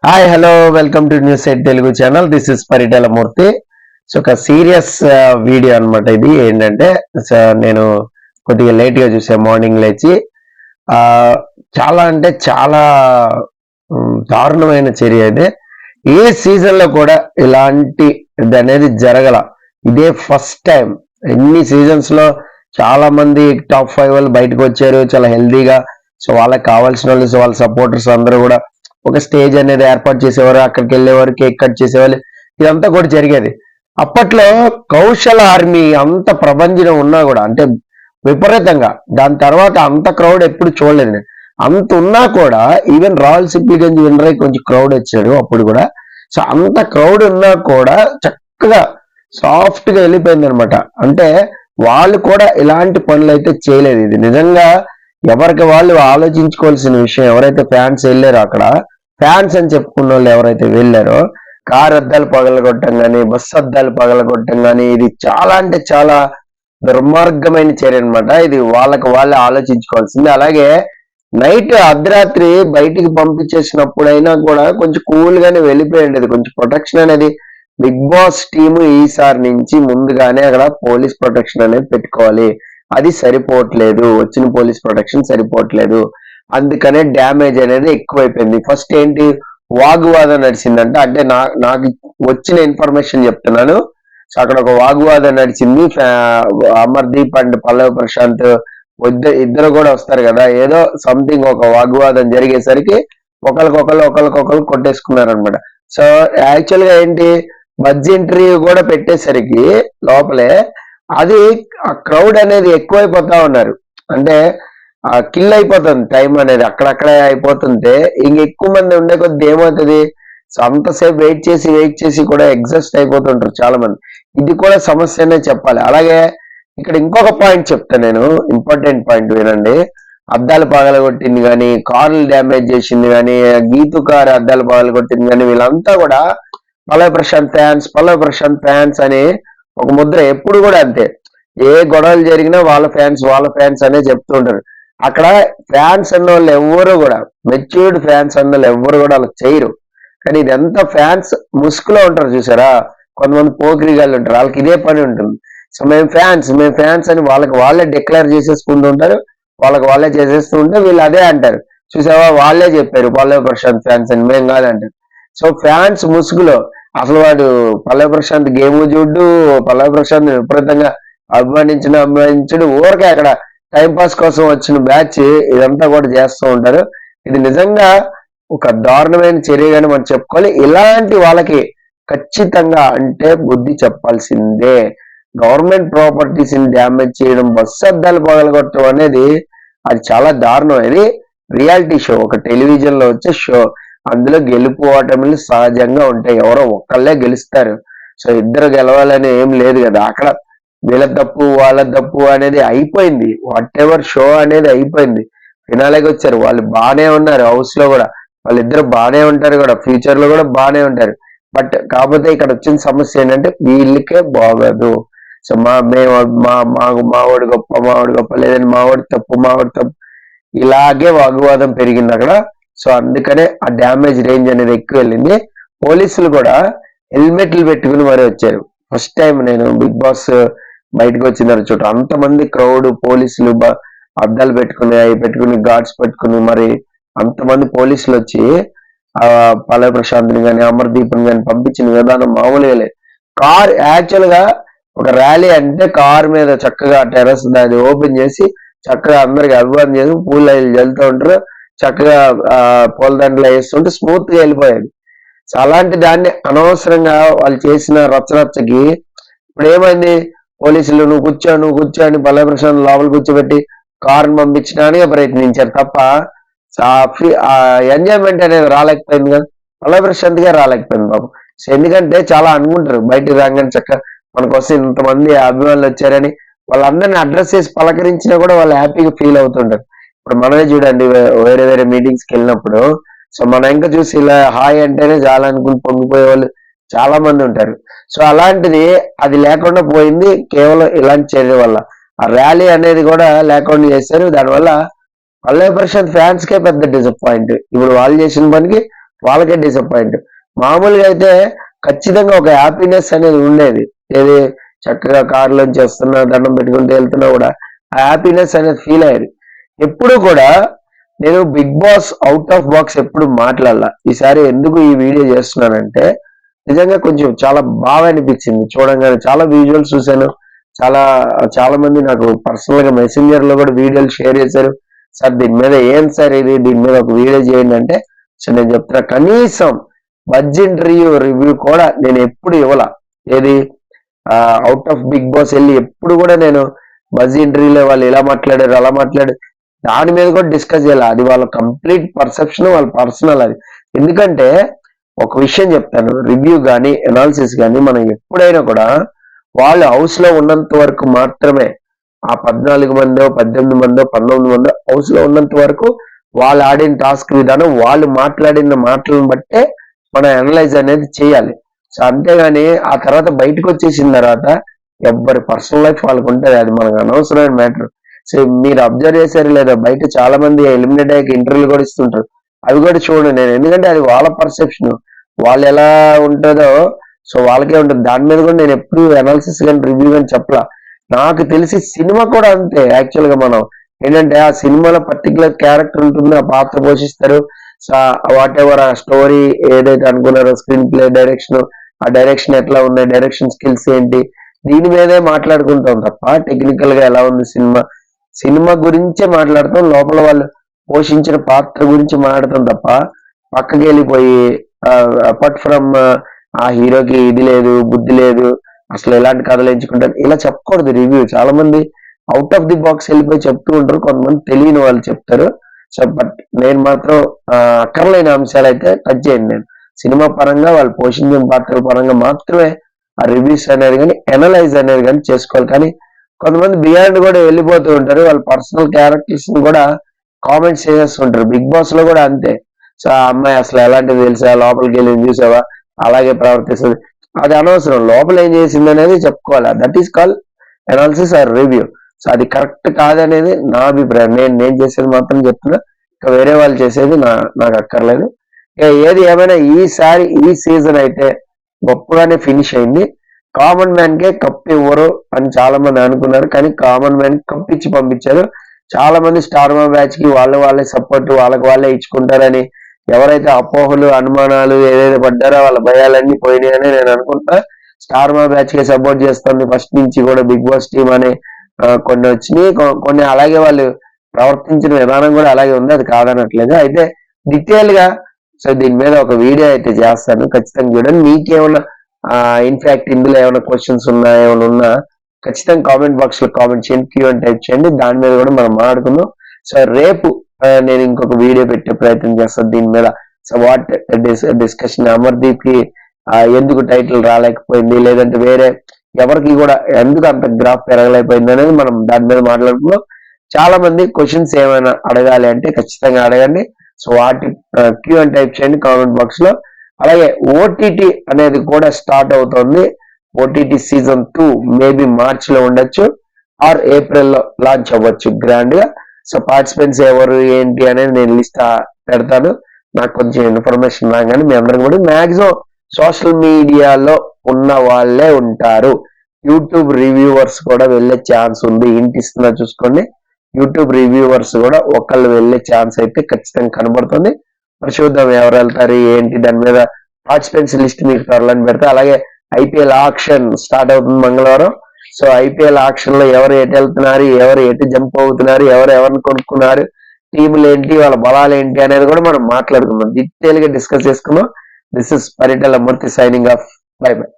Hi hello welcome to news eight Telugu channel. This is Paritala Murthy. So ఒక serious video అన్నమాట. ఇది ఏంటంటే నేను కొద్దిగా లేట్ గా చూసాను మార్నింగ్ లేచి. ఆ చాలా అంటే చాలా దారుణమైన చర్య ఇది. ఏ సీజన్ లో కూడా ఇలాంటి ఇది అనేది జరగల. ఇదే ఫస్ట్ టైం. ఎన్ని సీజన్స్ లో చాలా మంది టాప్ 5 వాళ్ళు బయటకు వచ్చారు చాలా హెల్దీగా. సో వాళ్ళకి కావాల్సిన వాళ్ళు, సో వాళ్ళ సపోర్టర్స్ అందరూ కూడా ఒక స్టేజ్ అనేది ఏర్పాటు చేసేవారు, అక్కడికి వెళ్ళేవారు, కేక్ కట్ చేసేవాళ్ళు. ఇదంతా కూడా జరిగేది. అప్పట్లో కౌశల ఆర్మీ అంత ప్రభంజనం ఉన్నా కూడా, అంటే విపరీతంగా, దాని తర్వాత అంత క్రౌడ్ ఎప్పుడు చూడలేదు నేను. అంత ఉన్నా కూడా ఈవెన్ రాయల్ సిప్లిగంజ్ వినరై కొంచెం క్రౌడ్ వచ్చాడు అప్పుడు కూడా. సో అంత క్రౌడ్ ఉన్నా కూడా చక్కగా సాఫ్ట్ గా వెళ్ళిపోయింది అనమాట. అంటే వాళ్ళు కూడా ఇలాంటి పనులు అయితే చేయలేదు. ఇది నిజంగా ఎవరికి వాళ్ళు ఆలోచించుకోవాల్సిన విషయం. ఎవరైతే ఫ్యాన్స్ వెళ్ళారో, అక్కడ ఫ్యాన్స్ అని చెప్పుకున్న వాళ్ళు ఎవరైతే వెళ్ళారో, కార్ అద్దాలు పగలగొట్టం కానీ, బస్సు అద్దాలు పగలగొట్టం కానీ, ఇది చాలా అంటే చాలా దుర్మార్గమైన చర్య అనమాట. ఇది వాళ్ళకి వాళ్ళే ఆలోచించుకోవాల్సింది. అలాగే నైట్ అర్ధరాత్రి బయటికి పంపించేసినప్పుడైనా కూడా కొంచెం కూల్ గానే వెళ్ళిపోయింది. కొంచెం ప్రొటెక్షన్ అనేది బిగ్ బాస్ టీము ఈసారి నుంచి ముందుగానే అక్కడ పోలీస్ ప్రొటెక్షన్ అనేది పెట్టుకోవాలి. అది సరిపోవట్లేదు. వచ్చిన పోలీస్ ప్రొటెక్షన్ సరిపోవట్లేదు. అందుకనే డ్యామేజ్ అనేది ఎక్కువైపోయింది. ఫస్ట్ ఏంటి, వాగ్వాదం నడిచిందంట. అంటే నాకు వచ్చిన ఇన్ఫర్మేషన్ చెప్తున్నాను. సో అక్కడ ఒక వాగ్వాదం నడిచింది. అమర్దీప్ అండ్ పల్లవ్ ప్రశాంత్ ఇద్దరు కూడా వస్తారు కదా, ఏదో సంథింగ్ ఒక వాగ్వాదం జరిగేసరికి ఒకరికొకరు కొట్టేసుకున్నారు అనమాట. సో యాక్చువల్ గా ఏంటి, బడ్జ్ ఇంటర్వ్యూ కూడా పెట్టేసరికి లోపలే అది ఆ క్రౌడ్ అనేది ఎక్కువైపోతా ఉన్నారు. అంటే కిల్ అయిపోతుంది టైం అనేది, అక్కడక్కడే అయిపోతుంటే ఇంక ఎక్కువ మంది ఉండే కొద్ది ఏమవుతుంది, సో అంతసేపు వెయిట్ చేసి కూడా ఎగ్జాస్ట్ అయిపోతుంటారు చాలా మంది. ఇది కూడా సమస్యనే చెప్పాలి. అలాగే ఇక్కడ ఇంకొక పాయింట్ చెప్తా నేను, ఇంపార్టెంట్ పాయింట్ వినండి. అద్దాలు పగలగొట్టింది కానీ, కార్లు డ్యామేజ్ చేసింది కానీ, గీతు కారు అద్దాలు పగలగొట్టింది కానీ, వీళ్ళంతా కూడా పల్లవి ప్రశాంత్ ఫ్యాన్స్ అని ఒక ముద్ర. ఎప్పుడు కూడా అంతే, ఏ గొడవలు జరిగినా వాళ్ళ ఫ్యాన్స్ అనే చెప్తుంటారు. అక్కడ ఫ్యాన్స్ అన్న వాళ్ళు ఎవ్వరు కూడా, మెచ్యూర్డ్ ఫ్యాన్స్ అన్న వాళ్ళు ఎవ్వరు కూడా అలా చేయరు. కానీ ఇదంతా ఫ్యాన్స్ ముసుగులో ఉంటారు చూసారా, కొంతమంది పోకిరిగాళ్ళు ఉంటారు, వాళ్ళకి ఇదే పని ఉంటుంది. సో మేము ఫ్యాన్స్ అని వాళ్ళకి వాళ్ళే డిక్లేర్ చేసేసుకుంటూ ఉంటారు. వాళ్ళకి వాళ్ళే చేసేస్తూ ఉంటే వీళ్ళు అదే అంటారు, చూసావా వాళ్ళే చెప్పారు పల్లవి ప్రశాంత్ ఫ్యాన్స్ అని, మేము కాదంటారు. సో ఫ్యాన్స్ ముసుగులో అసలు వాడు పల్లవి ప్రశాంత్ గేమ్ చూడ్డు, పల్లవి ప్రశాంత్ విపరీతంగా అభిమానించడు, ఊరికే అక్కడ టైం పాస్ కోసం వచ్చిన బ్యాచ్ ఇదంతా కూడా చేస్తూ ఉంటారు. ఇది నిజంగా ఒక దారుణమైన చర్యగానే మనం చెప్పుకోవాలి. ఇలాంటి వాళ్ళకి ఖచ్చితంగా అంటే బుద్ధి చెప్పాల్సిందే. గవర్నమెంట్ ప్రాపర్టీస్ ని డ్యామేజ్ చేయడం, బస్సు అద్దాలు పగలగొట్టడం అనేది అది చాలా దారుణం. ఇది రియాలిటీ షో, ఒక టెలివిజన్ లో వచ్చే షో. అందులో గెలుపు ఓటమిలు సహజంగా ఉంటాయి. ఎవరో ఒక్కళ్ళే గెలుస్తారు. సో ఇద్దరు గెలవాలని ఏం లేదు కదా. అక్కడ వీళ్ళ తప్పు వాళ్ళ తప్పు అనేది అయిపోయింది. వాట్ ఎవర్ షో అనేది అయిపోయింది. ఫినాలేకి వచ్చారు, వాళ్ళు బాగానే ఉన్నారు. హౌస్ లో కూడా వాళ్ళిద్దరు బాగానే ఉంటారు కూడా, ఫ్యూచర్ లో కూడా బాగానే ఉంటారు. బట్ కాకపోతే ఇక్కడ వచ్చిన సమస్య ఏంటంటే వీళ్ళకే బాగోదు. సో మావాడు గొప్ప లేదని మావాడు తప్పు ఇలాగే వాగ్వాదం పెరిగింది అక్కడ. సో అందుకనే ఆ డ్యామేజ్ రేంజ్ అనేది ఎక్కువ వెళ్ళింది. పోలీసులు కూడా హెల్మెట్లు పెట్టుకుని మరీ వచ్చారు. ఫస్ట్ టైం నేను బిగ్ బాస్ బయటకు వచ్చిన చోట అంతమంది క్రౌడ్, పోలీసులు అద్దాలు పెట్టుకుని గార్డ్స్ పెట్టుకుని మరి అంతమంది పోలీసులు వచ్చి ఆ పల్లవి ప్రశాంత్ ని కానీ అమర్దీప్ ని కానీ పంపించిన విధానం మామూలుగా లేదు. కార్ యాక్చువల్ గా ఒక ర్యాలీ అంటే కార్ మీద చక్కగా టెర్రస్ దాన్ని ఓపెన్ చేసి చక్కగా అందరికి అభివాదం చేసి పూలు జల్లుతూ ఉంటారు, చక్కగా పూలదండలు వేస్తుంటే స్మూత్ గా వెళ్ళిపోయేది. సో అలాంటి దాన్ని అనవసరంగా వాళ్ళు చేసిన రచ్చరచ్చకి ఇప్పుడు ఏమైంది, పోలీసులు నువ్వు కూర్చో అని పల్లవి ప్రశాంత్ లోపల కూర్చోబెట్టి కారును పంపించడానికి ప్రయత్నించారు తప్ప ఆ ఎంజాయ్మెంట్ అనేది రాలేకపోయింది కదా, పల్లవి ప్రశాంత్ గా రాలేకపోయింది బాబు. సో ఎందుకంటే చాలా అనుకుంటారు బయటికి రాగానే చక్కగా మన కోసం ఇంతమంది అభిమానులు వచ్చారని, వాళ్ళందరినీ అడ్రస్ చేసి పలకరించినా కూడా వాళ్ళు హ్యాపీగా ఫీల్ అవుతుంటారు. ఇప్పుడు మనమే చూడండి, వేరే మీటింగ్స్ కి వెళ్ళినప్పుడు సో మన ఇంకా చూసి ఇలా హాయ్ అంటేనే చాలా అనుకుని పొంగిపోయే వాళ్ళు చాలా మంది ఉంటారు. సో అలాంటిది అది లేకుండా పోయింది కేవలం ఇలాంటి చర్య వల్ల. ఆ ర్యాలీ అనేది కూడా లేకుండా చేశారు. దానివల్ల పల్లవి ప్రశాంత్ ఫ్యాన్స్ కే పెద్ద డిసప్పాయింట్. ఇప్పుడు వాళ్ళు చేసిన పనికి వాళ్ళకే డిసప్పాయింట్. మామూలుగా అయితే ఖచ్చితంగా ఒక హ్యాపీనెస్ అనేది ఉండేది. ఏది చక్కగా కారులోంచి వస్తున్నా, దండం పెట్టుకుంటూ వెళ్తున్నా కూడా ఆ హ్యాపీనెస్ అనేది ఫీల్ అయ్యేది. ఎప్పుడు కూడా నేను Bigg Boss out of box ఎప్పుడు మాట్లాడాల. ఈసారి ఎందుకు ఈ వీడియో చేస్తున్నానంటే నిజంగా కొంచెం చాలా బాగా అనిపించింది చూడంగానే. చాలా విజువల్స్ చూశాను. చాలా చాలా మంది నాకు పర్సనల్ గా మెసెంజర్ లో కూడా వీడియోలు షేర్ చేశారు. సార్ దీని మీద ఏం సార్ ఇది, దీని మీద ఒక వీడియో చేయండి అంటే, సో నేను చెప్తున్నా కనీసం బడ్జెట్ రివ్యూ కూడా నేను ఎప్పుడు ఇవ్వాల. ఏది అవుట్ ఆఫ్ బిగ్ బాస్ వెళ్ళి ఎప్పుడు కూడా నేను బజ్ ఇంటర్వ్యూలో వాళ్ళు ఇలా మాట్లాడారు అలా మాట్లాడారు దాని మీద కూడా డిస్కస్ చేయాలి. అది వాళ్ళ కంప్లీట్ పర్సెప్షన్, వాళ్ళ పర్సనల్ అది. ఎందుకంటే ఒక విషయం చెప్తాను, రివ్యూ కానీ అనాలిసిస్ కానీ మనం ఎప్పుడైనా కూడా వాళ్ళు హౌస్ లో ఉన్నంత వరకు మాత్రమే, ఆ 14 మందో 18 మందో 19 మందో హౌస్ లో ఉన్నంత వరకు వాళ్ళు ఆడిన టాస్క్ విధానం, వాళ్ళు మాట్లాడిన మాటలను బట్టే మనం అనలైజ్ అనేది చేయాలి. సో అంతేగాని ఆ తర్వాత బయటకు వచ్చేసిన తర్వాత ఎవ్వరి పర్సనల్ లైఫ్ వాళ్ళకు ఉంటుంది, అది మనకు అనవసరమైన మ్యాటర్. సో మీరు అబ్జర్వ్ చేశారు లేదా, బయట చాలా మంది ఎలిమినేట్ అయ్యాక ఇంటర్వ్యూలు కూడా ఇస్తుంటారు. అవి కూడా చూడండి నేను, ఎందుకంటే అది వాళ్ళ పర్సెప్షన్, వాళ్ళు ఎలా ఉంటుందో సో వాళ్ళకే ఉంటుంది. దాని మీద కూడా నేను ఎప్పుడు అనాలిసిస్ కానీ రివ్యూ కానీ చెప్పలా. నాకు తెలిసి సినిమా కూడా అంతే. యాక్చువల్ గా మనం ఏంటంటే ఆ సినిమాలో పర్టికులర్ క్యారెక్టర్ ఉంటుంది, ఆ పాత్ర పోషిస్తారు. సో వాట్ ఎవర్ ఆ స్టోరీ ఏదైతే అనుకున్నారో, స్క్రీన్ ప్లే, డైరెక్షన్, ఆ డైరెక్షన్ ఎట్లా ఉన్నాయి, డైరెక్షన్ స్కిల్స్ ఏంటి, దీని మీదే మాట్లాడుకుంటాం తప్ప టెక్నికల్ గా ఎలా ఉంది సినిమా, సినిమా గురించే మాట్లాడతాం. లోపల వాళ్ళు పోషించిన పాత్ర గురించి మాట్లాడతాం తప్ప పక్కకి వెళ్ళిపోయి అపార్ట్ ఫ్రమ్ ఆ హీరోకి ఇది లేదు, బుద్ధి లేదు, అసలు ఎలాంటి కథలు ఎంచుకుంటారు ఇలా చెప్పకూడదు. రివ్యూ చాలా మంది అవుట్ ఆఫ్ ది బాక్స్ వెళ్ళిపోయి చెప్తూ ఉంటారు, కొంతమంది తెలియని వాళ్ళు చెప్తారు. సో బట్ నేను మాత్రం అక్కర్లేని అంశాలు అయితే టచ్ చేయండి. నేను సినిమా పరంగా వాళ్ళు పోషించిన పాత్రల పరంగా మాత్రమే ఆ రివ్యూస్ అనేది కానీ అనలైజ్ అనేది కానీ చేసుకోవాలి. కానీ కొంతమంది బియాండ్ కూడా వెళ్ళిపోతూ ఉంటారు, వాళ్ళ పర్సనల్ క్యారెక్టర్స్ కూడా కామెంట్స్ చేసేస్తుంటారు. బిగ్ బాస్ లో కూడా అంతే. సో ఆ అమ్మాయి అసలు ఎలాంటిది తెలుసా, లోపలికి వెళ్ళి చూసావా, అలాగే ప్రవర్తిస్తుంది, అది అనవసరం. లోపల ఏం చేసింది అనేది చెప్పుకోవాలి. That is call analysis or review. So అది కరెక్ట్ కాదనేది నా అభిప్రాయం. నేను చేసేది మాత్రం చెప్తున్నా, ఇంకా వేరే వాళ్ళు చేసేది నాకు అక్కర్లేదు. ఏది ఏమైనా ఈసారి ఈ సీజన్ అయితే గొప్పగానే ఫినిష్ అయింది. కామన్ మ్యాన్ కే కప్ ఇవ్వరు అని చాలా మంది అనుకున్నారు, కానీ కామన్ మ్యాన్ కప్ ఇచ్చి పంపించారు. చాలా మంది స్టార్ మా బ్యాచ్ కి వాళ్ళే సపోర్ట్, వాళ్ళకి వాళ్ళే ఇచ్చుకుంటారని ఎవరైతే అపోహలు, అనుమానాలు ఏదైతే పడ్డారో వాళ్ళ భయాలన్నీ పోయినాయని నేను అనుకుంటా. స్టార్ మా బ్యాచ్ కి సపోర్ట్ చేస్తుంది ఫస్ట్ నుంచి కూడా బిగ్ బాస్ టీమ్ అనే కొన్ని వచ్చినాయి, కొన్ని అలాగే వాళ్ళు ప్రవర్తించిన విధానం కూడా అలాగే ఉంది, అది కాదనట్లేదు. అయితే డీటెయిల్ గా సో దీని మీద ఒక వీడియో అయితే చేస్తాను, ఖచ్చితంగా చూడండి. మీకేమన్నా ఇన్ఫాక్ట్ ఇందులో ఏమైనా క్వశ్చన్స్ ఉన్నా, ఏమైనా ఉన్నా ఖచ్చితంగా కామెంట్ బాక్స్ లో కామెంట్ చేయండి, క్యూ అని టైప్ చేయండి. దాని మీద కూడా మనం మాట్లాడుకుందాం. సో రేపు నేను ఇంకొక వీడియో పెట్టే ప్రయత్నం చేస్తాను దీని మీద. సో వాట్ డిస్కషన్, అమర్దీప్ కి ఎందుకు టైటిల్ రాలేకపోయింది, లేదంటే వేరే ఎవరికి కూడా ఎందుకు అంత గ్రాఫ్ పెరగలేకపోయింది అనేది మనం దాని మీద మాట్లాడుకుందాం. చాలా మంది క్వశ్చన్స్ ఏమైనా అడగాలి అంటే ఖచ్చితంగా అడగండి. సో వాటి క్యూ అని టైప్ చేయండి కామెంట్ బాక్స్ లో. అలాగే ఓటీటీ అనేది కూడా స్టార్ట్ అవుతుంది. ఓటీటీ సీజన్ 2 మేబీ మార్చ్ లో ఉండొచ్చు ఆర్ ఏప్రిల్ లో లాంచ్ అవ్వచ్చు గ్రాండ్ గా. సో పార్టిసిపెంట్స్ ఎవరు ఏంటి అనేది నేను లిస్ట్ పెడతాను. నాకు కొంచెం ఇన్ఫర్మేషన్ రాగానే మీ అందరికి కూడా మాక్సిమం సోషల్ మీడియాలో ఉన్న వాళ్ళే ఉంటారు. యూట్యూబ్ రివ్యూవర్స్ కూడా వెళ్ళే ఛాన్స్ ఉంది. ఇంటిస్తున్నా చూసుకోండి, యూట్యూబ్ రివ్యూవర్స్ కూడా ఒకళ్ళు వెళ్ళే ఛాన్స్ అయితే ఖచ్చితంగా కనబడుతుంది. మరి చూద్దాం ఎవరు వెళ్తారు ఏంటి, దాని మీద పార్టిసిపెంట్స్ లిస్ట్ మీకు త్వరలో పెడతా. అలాగే ఐపీఎల్ ఆక్షన్ స్టార్ట్ అవుతుంది మంగళవారం. సో ఐపీఎల్ ఆక్షన్ లో ఎవరు ఎటు వెళ్తున్నారు, ఎవరు ఎటు జంప్ అవుతున్నారు, ఎవరు ఎవరిని కొనుక్కున్నారు, టీములు ఏంటి, వాళ్ళ బలాలు ఏంటి అనేది కూడా మనం మాట్లాడుకుందాం, డీటెయిల్ గా డిస్కస్ చేసుకుందాం. This is Paritala Murthy signing off. By by.